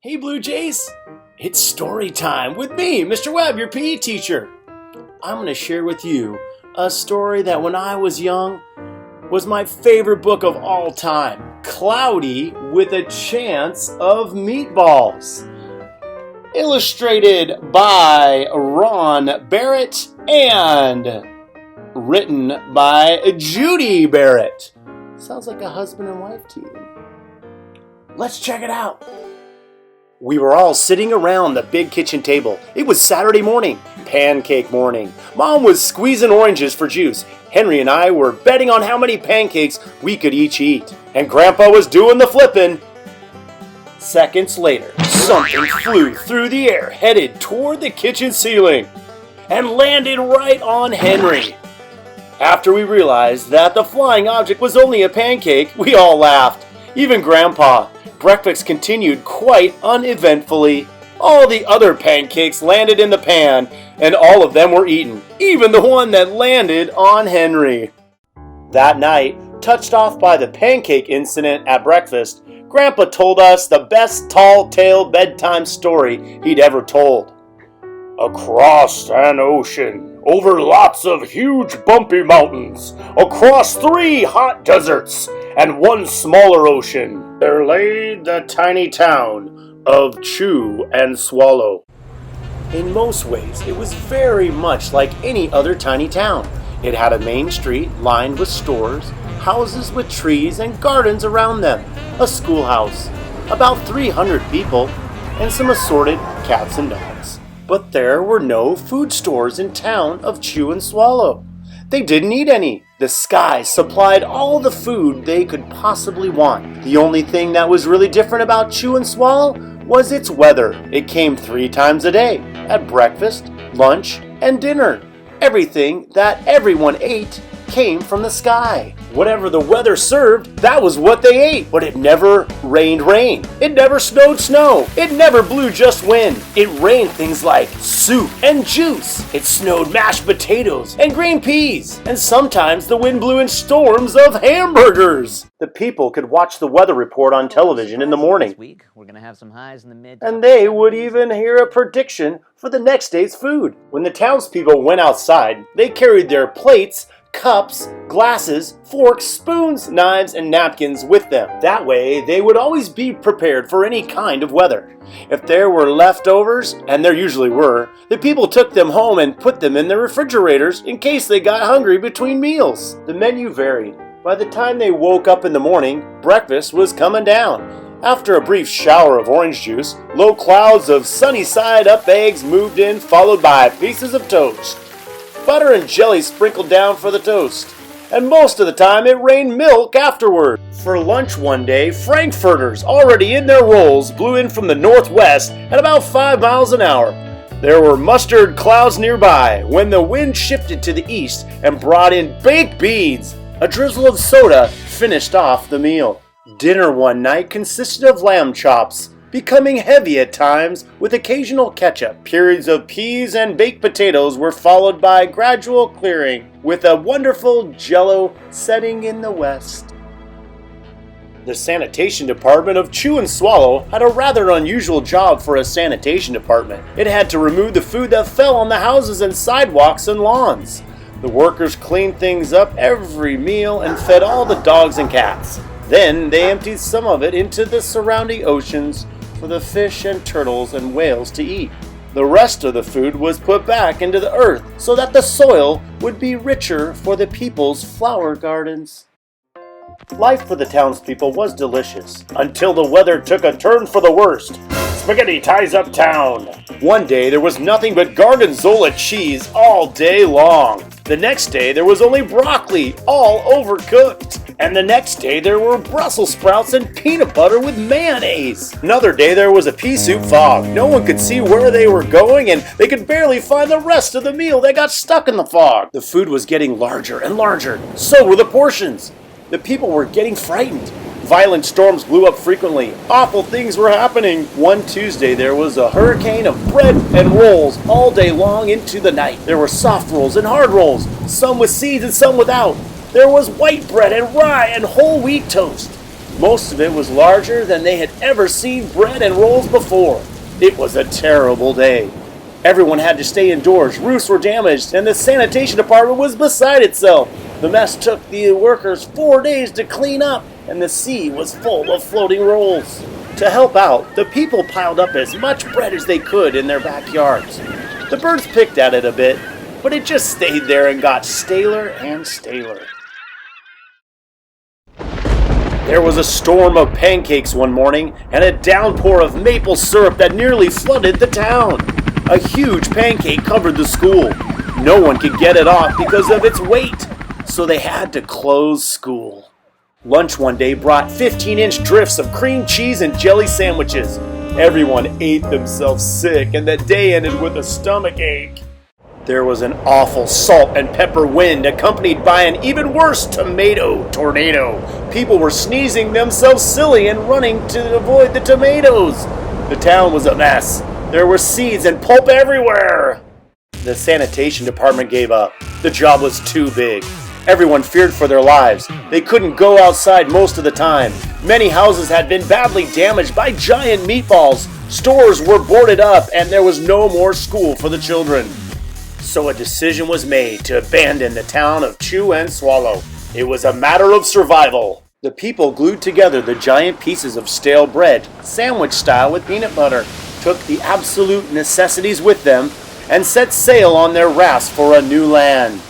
Hey Blue Jays, it's story time with me, Mr. Webb, your PE teacher. I'm going to share with you a story that when I was young was my favorite book of all time, Cloudy with a Chance of Meatballs. Illustrated by Ron Barrett and written by Judi Barrett. Sounds like a husband and wife team. Let's check it out. We were all sitting around the big kitchen table. It was Saturday morning, pancake morning. Mom was squeezing oranges for juice. Henry and I were betting on how many pancakes we could each eat. And Grandpa was doing the flipping. Seconds later, something flew through the air, headed toward the kitchen ceiling, and landed right on Henry. After we realized that the flying object was only a pancake, we all laughed, even Grandpa. Breakfast continued quite uneventfully. All the other pancakes landed in the pan, and all of them were eaten, even the one that landed on Henry. That night, touched off by the pancake incident at breakfast, Grandpa told us the best tall-tale bedtime story he'd ever told. Across an ocean, over lots of huge bumpy mountains, across 3 hot deserts, and 1 smaller ocean, there lay the tiny town of Chew and Swallow. In most ways, it was very much like any other tiny town. It had a main street lined with stores, houses with trees and gardens around them, a schoolhouse, about 300 people, and some assorted cats and dogs. But there were no food stores in town of Chew and Swallow. They didn't need any. The sky supplied all the food they could possibly want. The only thing that was really different about Chew and Swallow was its weather. It came 3 times a day, at breakfast, lunch, and dinner. Everything that everyone ate came from the sky. Whatever the weather served, that was what they ate. But it never rained rain. It never snowed snow. It never blew just wind. It rained things like soup and juice. It snowed mashed potatoes and green peas. And sometimes the wind blew in storms of hamburgers. The people could watch the weather report on television in the morning. This week, we're going to have some highs in the mid. And they would even hear a prediction for the next day's food. When the townspeople went outside, they carried their plates, cups, glasses, forks, spoons, knives, and napkins with them. That way, they would always be prepared for any kind of weather. If there were leftovers, and there usually were, the people took them home and put them in their refrigerators in case they got hungry between meals. The menu varied. By the time they woke up in the morning, breakfast was coming down. After a brief shower of orange juice, low clouds of sunny-side-up eggs moved in, followed by pieces of toast. Butter and jelly sprinkled down for the toast, and most of the time it rained milk afterward. For lunch one day, frankfurters, already in their rolls, blew in from the northwest at about 5 miles an hour. There were mustard clouds nearby when the wind shifted to the east and brought in baked beans. A drizzle of soda finished off the meal. Dinner one night consisted of lamb chops, becoming heavy at times with occasional ketchup. Periods of peas and baked potatoes were followed by gradual clearing, with a wonderful jello setting in the west. The sanitation department of Chew and Swallow had a rather unusual job for a sanitation department. It had to remove the food that fell on the houses and sidewalks and lawns. The workers cleaned things up every meal and fed all the dogs and cats. Then they emptied some of it into the surrounding oceans for the fish and turtles and whales to eat. The rest of the food was put back into the earth so that the soil would be richer for the people's flower gardens. Life for the townspeople was delicious, until the weather took a turn for the worst. Spaghetti ties up town. One day there was nothing but gorgonzola cheese all day long. The next day there was only broccoli, all overcooked. And the next day there were Brussels sprouts and peanut butter with mayonnaise. Another day there was a pea soup fog. No one could see where they were going, and they could barely find the rest of the meal. They got stuck in the fog. The food was getting larger and larger. So were the portions. The people were getting frightened. Violent storms blew up frequently. Awful things were happening. One Tuesday there was a hurricane of bread and rolls all day long into the night. There were soft rolls and hard rolls, some with seeds and some without. There was white bread and rye and whole wheat toast. Most of it was larger than they had ever seen bread and rolls before. It was a terrible day. Everyone had to stay indoors, roofs were damaged, and the sanitation department was beside itself. The mess took the workers 4 days to clean up, and the sea was full of floating rolls. To help out, the people piled up as much bread as they could in their backyards. The birds picked at it a bit, but it just stayed there and got staler and staler. There was a storm of pancakes one morning and a downpour of maple syrup that nearly flooded the town. A huge pancake covered the school. No one could get it off because of its weight, so they had to close school. Lunch one day brought 15-inch drifts of cream cheese and jelly sandwiches. Everyone ate themselves sick, and that day ended with a stomach ache. There was an awful salt and pepper wind accompanied by an even worse tomato tornado. People were sneezing themselves silly and running to avoid the tomatoes. The town was a mess. There were seeds and pulp everywhere. The sanitation department gave up. The job was too big. Everyone feared for their lives. They couldn't go outside most of the time. Many houses had been badly damaged by giant meatballs. Stores were boarded up, and there was no more school for the children. So a decision was made to abandon the town of Chew and Swallow. It was a matter of survival. The people glued together the giant pieces of stale bread, sandwich style with peanut butter, took the absolute necessities with them, and set sail on their rafts for a new land.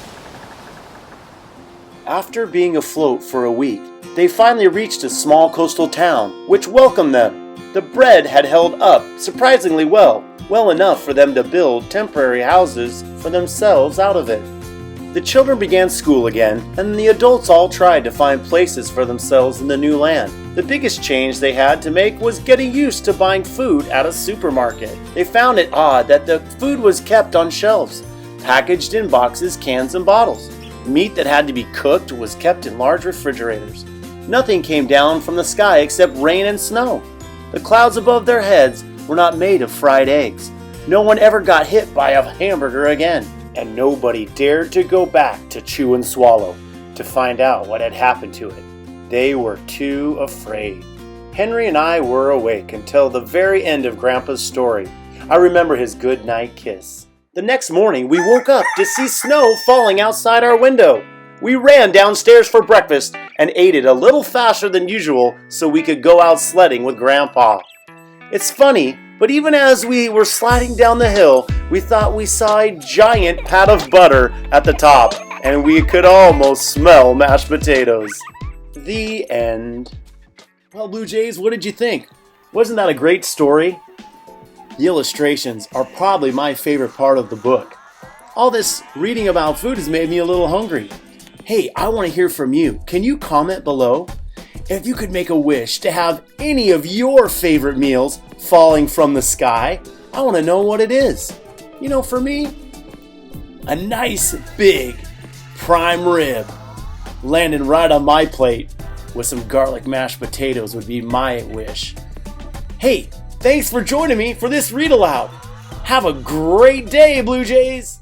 After being afloat for a week, they finally reached a small coastal town, which welcomed them. The bread had held up surprisingly well enough for them to build temporary houses for themselves out of it. The children began school again, and the adults all tried to find places for themselves in the new land. The biggest change they had to make was getting used to buying food at a supermarket. They found it odd that the food was kept on shelves, packaged in boxes, cans, and bottles. Meat that had to be cooked was kept in large refrigerators. Nothing came down from the sky except rain and snow. The clouds above their heads were not made of fried eggs. No one ever got hit by a hamburger again, and nobody dared to go back to Chew and Swallow to find out what had happened to it. They were too afraid. Henry and I were awake until the very end of Grandpa's story. I remember his good night kiss. The next morning, we woke up to see snow falling outside our window. We ran downstairs for breakfast and ate it a little faster than usual so we could go out sledding with Grandpa. It's funny, but even as we were sliding down the hill, we thought we saw a giant pat of butter at the top, and we could almost smell mashed potatoes. The end. Well, Blue Jays, what did you think? Wasn't that a great story? The illustrations are probably my favorite part of the book. All this reading about food has made me a little hungry. Hey, I want to hear from you. Can you comment below? If you could make a wish to have any of your favorite meals falling from the sky, I want to know what it is. You know, for me, a nice big prime rib landing right on my plate with some garlic mashed potatoes would be my wish. Hey, thanks for joining me for this read aloud. Have a great day, Blue Jays!